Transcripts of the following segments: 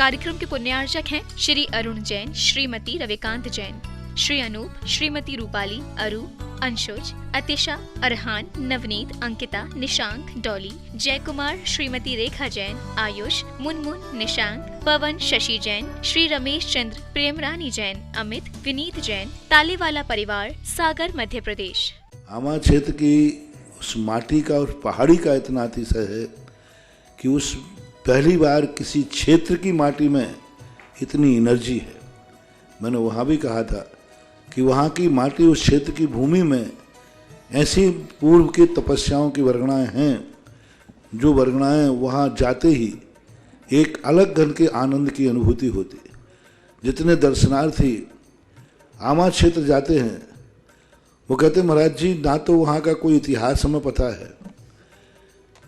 कार्यक्रम के पुण्यार्चक हैं श्री अरुण जैन, श्रीमती रविकांत जैन, श्री अनूप, श्रीमती रूपाली, अरु, अंशुज, अतिशा, अरहान, नवनीत, अंकिता, निशांक, डॉली, जय कुमार, श्रीमती रेखा जैन, आयुष, मुनमुन, निशांक, पवन, शशि जैन, श्री रमेश चंद्र, प्रेमरानी जैन, अमित, विनीत जैन, तालेवाला परिवार, सागर, मध्य प्रदेश। आमा क्षेत्र की उस माटी का, उस पहाड़ी का इतना अतिशय है कि उस पहली बार किसी क्षेत्र की माटी में इतनी एनर्जी है। मैंने वहाँ भी कहा था कि वहाँ की माटी, उस क्षेत्र की भूमि में ऐसी पूर्व की तपस्याओं की वर्गणाएँ हैं, जो वर्गणाएँ वहाँ जाते ही एक अलग ढंग के आनंद की अनुभूति होती है। जितने दर्शनार्थी आमा क्षेत्र जाते हैं वो कहते महाराज जी, ना तो वहाँ का कोई इतिहास हमें पता है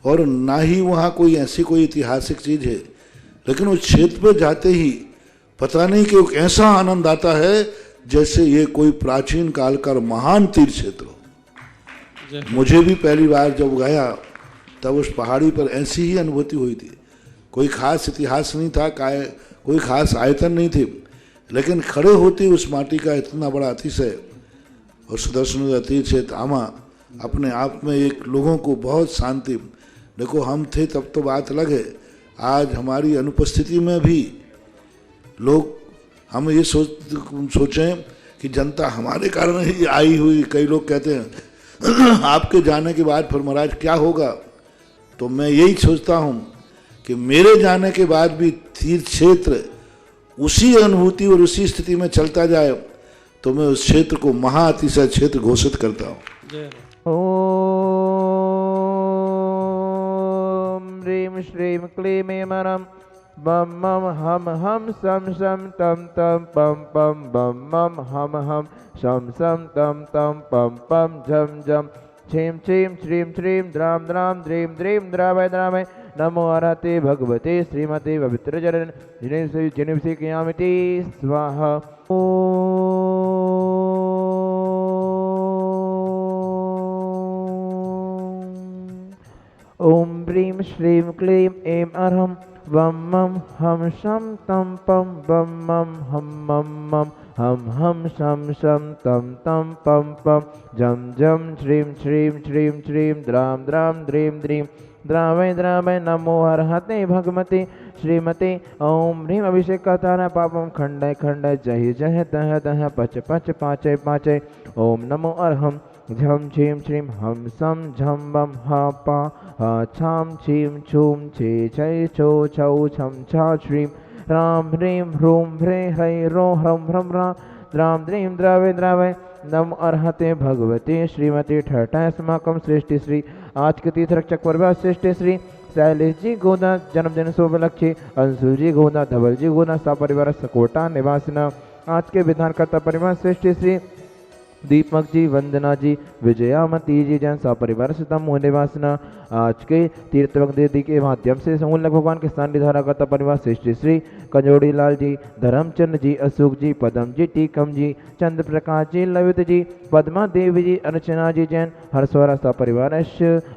और ना ही वहाँ कोई ऐसी कोई ऐतिहासिक चीज़ है, लेकिन उस क्षेत्र पे जाते ही पता नहीं कि एक ऐसा आनंद आता है जैसे ये कोई प्राचीन काल का महान तीर्थ क्षेत्र हो। मुझे भी पहली बार जब गया तब उस पहाड़ी पर ऐसी ही अनुभूति हुई थी। कोई खास इतिहास नहीं था, कोई खास आयतन नहीं थी, लेकिन खड़े होते उस माटी का इतना बड़ा अतिशय और सुदर्शन तीर्थ क्षेत्र आमा अपने आप में एक लोगों को बहुत शांति। देखो हम थे तब तो बात अलग है, आज हमारी अनुपस्थिति में भी लोग, हम ये सोचें कि जनता हमारे कारण ही आई हुई। कई लोग कहते हैं आपके जाने के बाद फिर महाराज क्या होगा, तो मैं यही सोचता हूँ कि मेरे जाने के बाद भी तीर्थ क्षेत्र उसी अनुभूति और उसी स्थिति में चलता जाए, तो मैं उस क्षेत्र को महाअतिशय क्षेत्र घोषित करता हूँ। ओम ह्रीं श्रीं क्लीं मरम बम मम हम सम सम तम तम पम पम बम मम हम सम सम तम तम पम पम झम झम छीं छीं श्रीं श्रीं द्राम द्राम द्रीं द्रीं द्रावय द्रावय नमो अरहते भगवते श्रीमते पवित्र जरन जिनिवसी कियामिति स्वाहा। ओम ह्रीं श्रीं क्लीं ऐं अरहं वम मम हम शम तम पम बम मम हम शम शम तम तम पम पम जम जम श्रीं श्रीं श्रीं श्रीं द्राम द्राम द्रीं द्रीं द्रावय द्रावय नमो अर्हते भगवते श्रीमते। ओम ह्रीं अभिषेकतारा पापम खंडय खंडय जहि जह तह तह पच पच पाचय पाचय। ओम नमो अर्हं झम छीं श्रीं हम सम झम बम हा पा हा छाम छीं छूम छे छै छो छौ छम छा श्रीं राम ह्रीं ह्रूं ह्रे ह्रै रो ह्रम ह्रम रा द्राम द्रीं द्रावय द्रावय नमो अर्हते भगवते श्रीमती। ठठाय अस्माकं सृष्टि श्री आज के तीर्थ रक्षक परिवार श्रेष्ठ श्री शैलेश जी गोदा जन्मदिन शुभलक्ष्य, अंशु जी गोदा, धवल जी गोदा सपरिवार सकोटा निवासिना। आज के विधानकर्ता परिवार श्रेष्ठ श्री दीपक जी, वंदना जी, विजयामती जी जैन सपरिवार सितम निवासिना। आज के तीर्थ दीदी के माध्यम से समूल भगवान के स्थान निधाराकर्ता परिवार श्रेष्ठ श्री कंजोड़ी लाल जी, धर्मचंद जी, अशोक जी, पदम जी, टीकम जी, चंद्र प्रकाश जी, ललित जी, पद्मा देवी जी, अर्चना जी जैन हरस्वरा सपरिवार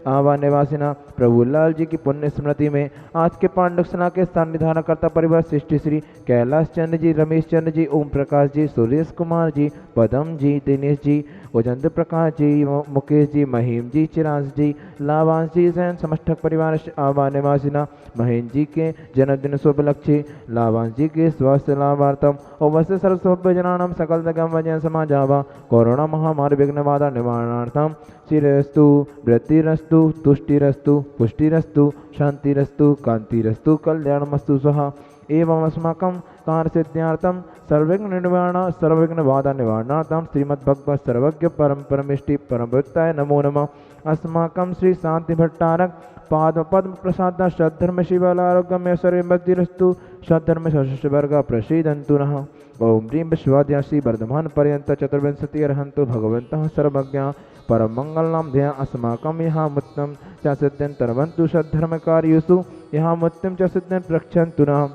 आवा निवासिना। प्रभुलाल जी की पुण्य स्मृति में आज के पांडुसना के स्थान निधाराकर्ता परिवार श्रेष्ठ श्री कैलाश चंद्र जी, रमेश चंद्र जी, ओम प्रकाश जी, सुरेश कुमार जी, पदम जी, दिनेश जी, उजेंद्र प्रकाश जी, मुकेश जी, महिम जी, चिराज जी, लावांश जी जैन समष्टक परिवार आवा निवासिना। महेंद्र जी के जन्मदिन शुभलक्ष्य, लावांश जी के स्वास्थ्य लाभार्थम और वैसे सर्वसभ्यजनानां सकल दगम वजन समाजावा कोरोना महामारी विघ्न बाधा निवारणार्थम श्रीरस्तु वृत्तिरस्तु तुष्टिरस्तु पुष्टिरस्तु शांतिरस्तु कांतिरस्तु कल्याणमस्तु स्वाहा। एवं अस्माकं कार्य सिद्ध्यार्थम सर्वविघ्न निर्वाण सर्वविघ्न बाधा निवारणार्थम श्रीमद्भगवत सर्वज्ञ परम परमेष्टि परमभक्ताय नमो नमः। अस्माकं श्री शांति भट्टारक पाद पद्म प्रसाद सद्धर्म शिवालारोग्यमय सर्वमद्धिरस्तु सद्धर्म वर्ग प्रसीदन्तु नः। ओम ह्रीं विश्वाद्यासी वर्धमान पर्यंत चतुर्विंशति अर्हन्तु भगवन्तः सर्वज्ञा परम मंगलनाम ध्येय अस्माकं यहाँ मुत्तम च सिद्धिं तरवन्तु सद्धर्मकार्येषु यहाँ मुत्तम च सिद्धिं प्रक्षन्तु नः।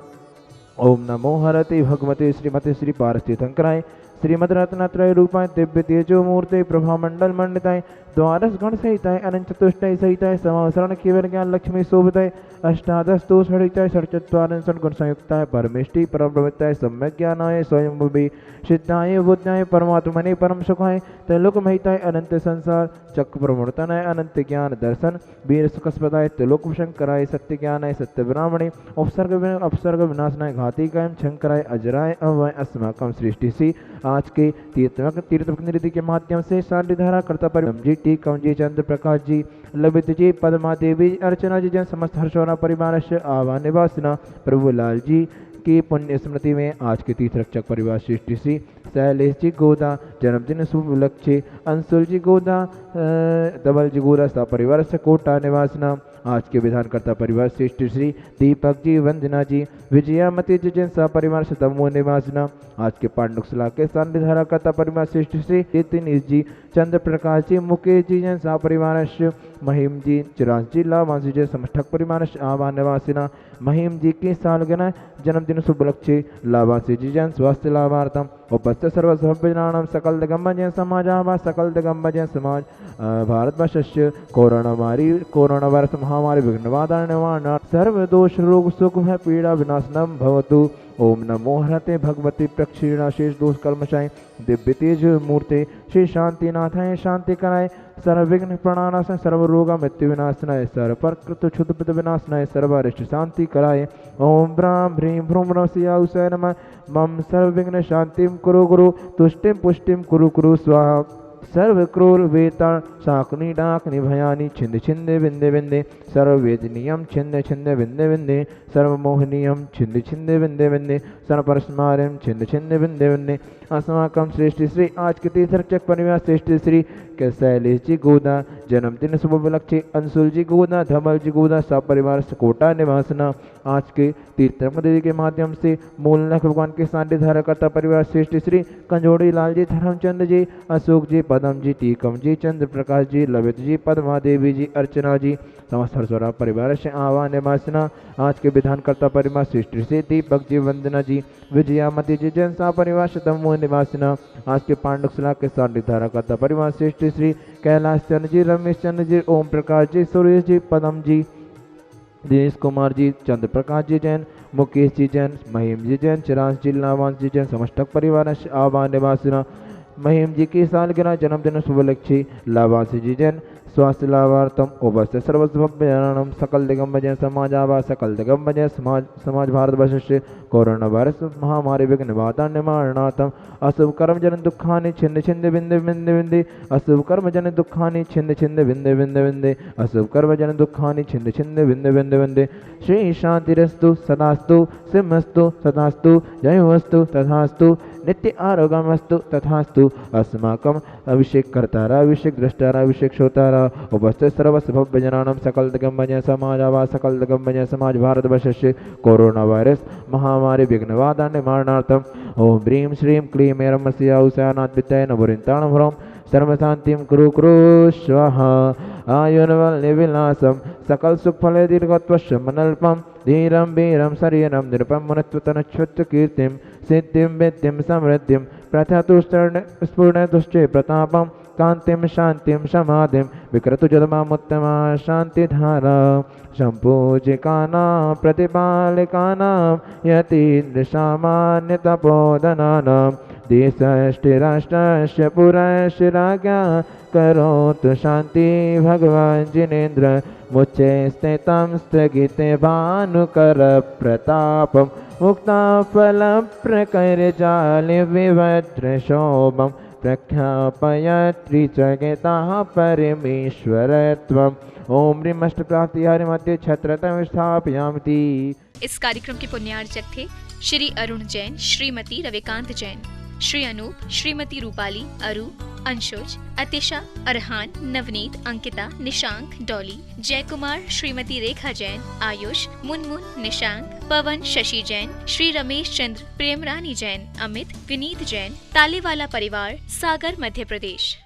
ओम नमो हरते भगवते श्रीमते श्री पारस्थितंकराय श्रीमद रत्नत्रय रूपाय दिव्य तेजो मूर्ते प्रभा मंडल मंडिताय द्वादश गण सहिताय अनंत चतुष्टय सहिताय समावसरण केवल ज्ञान लक्ष्मी शोभिताय अष्टादश तो षडिताय षट्चत्वारिंश गुण संयुक्ताय परमेष्टि परम प्रवृत्ताय सम्यक ज्ञानाय स्वयं भुवि सिद्धाय बुद्धाय परमात्मने परम सुखाय त्रैलोक महिताय अनंत संसार चक्र प्रमूर्तनाय अनंत ज्ञान दर्शन वीर सुखस्पदाय त्रिलोक शंकराय सत्य ज्ञानाय सत्य ब्राह्मणे अपसर्ग विनाशनाय घाती कायम शंकराय अजराय अवय अस्माकम सृष्टि सी। आज के तीर्थ निधि के माध्यम से शांतिधारा कर्ता परिम जी टी कम जी चंद्र प्रकाश जी ललित जी पद्मा देवी अर्चना जी जन समस्त हर्षोना परिवार से आवान निवासिना प्रभुलाल जी की पुण्य स्मृति में आज के तीर्थ रक्षक परिवार सृष्टि श्री शैलेश जी गोदा जन्मदिन शुभ लक्ष्य अंशुल जी गोदा धवल जी गोदा सा परिवार से कोटा निवासना। आज के विधानकर्ता परिवार श्रेष्ठ श्री दीपक जी वंदना जी विजयामती जी जैन सा परिवार से तमो निवासना। आज के पांडुकसला के संधारा कर्ता परिवार श्रेष्ठ श्री नितिन जी चंद्र प्रकाश जी मुकेश जी जैन सा परिवार महिम जी चिराज जी लावांशी जैन समष्टक परिवार आवान निवासिना। महिम जी की सालगिरह जन्मदिन शुभ लक्ष्य लावांशी जी जैन स्वास्थ्य लाभार्थम उपस्थित सर्वसभ्यजनानां सकल दिगंबर जैन समाज आवा सकल दिगंबर जैन समाज भारतवर्षस्य कोरोना वायरस महामारी विघ्नवादान निवारणार्थ सर्व दोष रोग सुख भय पीड़ा विनाशनम भवतु। ओम नमो हरते भगवती प्रक्षीणा शेष दोष कल्मशाय दिव्य तेज मूर्ते श्री शांतिनाथाय शांति कराय सर्वविघ्न प्रणानाय सर्व रोग मृत्यु विनाशनाय सर्वप्रकृत क्षुद्र विनाशनाय सर्वारिष्ट शांति कराय। ओम ब्राह्म ह्रीं भ्रूं नमः नमः मम सर्वविघ्न शांतिम कुरु गुरु तुष्टिम पुष्टिम कुरु कुरु स्वाहा। सर्व क्रूर वेता शाकनी डाकनी भयानी छिंद छिंदे विंदे विंदे सर्ववेदनीयम छिंदे छिंदे विंदे विंदे सर्वमोहनीयम छिंद छिंदे विंदे विंदे सर्वपरस्मार्यम छिंद छिंदे विंदे विंदे। अस्माकं श्रेष्ठ श्री आज के तीर्थ रक्षक परिवार श्रेष्ठ श्री के शैलेश जी गोदा जन्मदिन शुभ उपलक्ष्य अंशुल जी गोदा धवल जी गोदा सब परिवार कोटा निवासना। आज के तीर्थ निधि के माध्यम से मूलनाथ भगवान के सानिध्य करता परिवार श्रेष्ठ श्री कंजोड़ी लाल जी धर्मचंद्र जी अशोक जी पदम जी टीकम जी चंद्र प्रकाश जी ललित जी पद्मा देवी जी अर्चना जी समस्त हर्षोरा परिवार से आवान निवासना। आज के विधानकर्ता परिवार श्रेष्ठ श्री दीपक जी वंदना जी विजयामती जी जैन सा परिवार से तमो निवासना। आज के पांडुकसला के सानिध्य करता परिवार श्रेष्ठ श्री कैलाश चंद्र जी रमेश चंद्र जी ओम प्रकाश जी सुरेश जी पदम जी दिनेश कुमार जी चंद्र प्रकाश जी जैन मुकेश जी जैन महिम जी जैन चिराज जी लावांश जी जैन समष्टक परिवार आवान निवासिना। महिम जी की सालगिरह जन्मदिन शुभ लक्ष्य लावांशी जी जैन स्वास्थ्य लाभार्थम उपस्थित सर्वसभ्यजनानां सकल दिगंबर जैन समाज आवा सकल दिगंबर जैन समाज भारतवर्ष से कोरोना वायरस महामारी विघ्नवादान निवारणार्थम अशुभ कर्म जन दुखानि छिंद छिंद बिंदे बिंदे बिंदे अशुभ कर्म जन दुखानि छिंद छिंद बिंदे बिंदे बिंदे अशुभ कर्म जन दुखानि छिंद छिंद बिंदे बिंदे बिंदे। श्री शांतिरस्तु सदास्तु सिंहस्तु सदास्तु जयोस्तु तथास्तु नित्य आरोग्यमस्तु तथास्तु। अस्माकम अभिषेक कर्तारा अभिषेक द्रष्टारा अभिषेक श्रोतारा उपस्थित सर्वसभ्यजनानां सकल दिगंबर समाज आवा सकल दिगंबर समाज भारतवर्ष से कोरोना वायरस महामारी विघ्नवादान निवारणार्थम ओम ह्रीं श्रीं क्लीं ऐरमस्या उषानाथ वित्तय नवरिंताणं ह्रौं सर्वशांतिं कुरु कुरु स्वाहा। आयुर्वल निविलासम सकल सुखफले दीर्घत्वस्य मनल्पम धीरं वीरं शरीरं निरपं मुनित्वतनच्छुच्च कीर्तिं सिद्धिं विद्धिं समृद्धिं प्रथातुस्फुर्णतुश्चे प्रतापं कांतिं शांतिं समाधिं विक्रतुजलमामुत्तमा शांतिधारा सम्पूजिकानां प्रतिपालिकानां यतीन्द्रसामान्यतपोधनानां देशष्टिराष्ट्रस्य पुरस्य राज्ञा करोतु शांति भगवान् जिनेन्द्र मुच्चे स्थितं स्थगिते भानुकर प्रतापं मुक्ताफलप्रकरजालिविवज्रशोभं प्रख्यापयत्रिचगेताः परमेश्वरत्वम्। ओम ह्रीमष्टप्राप्तिहारि मध्ये छत्रतम स्थापयामि। इस कार्यक्रम के पुण्यार्चक थे श्री अरुण जैन, श्रीमती रविकांत जैन, श्री अनूप, श्रीमती रूपाली, अरु, अंशुज, अतिशा, अरहान, नवनीत, अंकिता, निशांक, डॉली, जय कुमार, श्रीमती रेखा जैन, आयुष, मुनमुन, निशांक, पवन, शशि जैन, श्री रमेश चंद्र, प्रेम रानी जैन, अमित, विनीत जैन, तालेवाला परिवार, सागर, मध्य प्रदेश।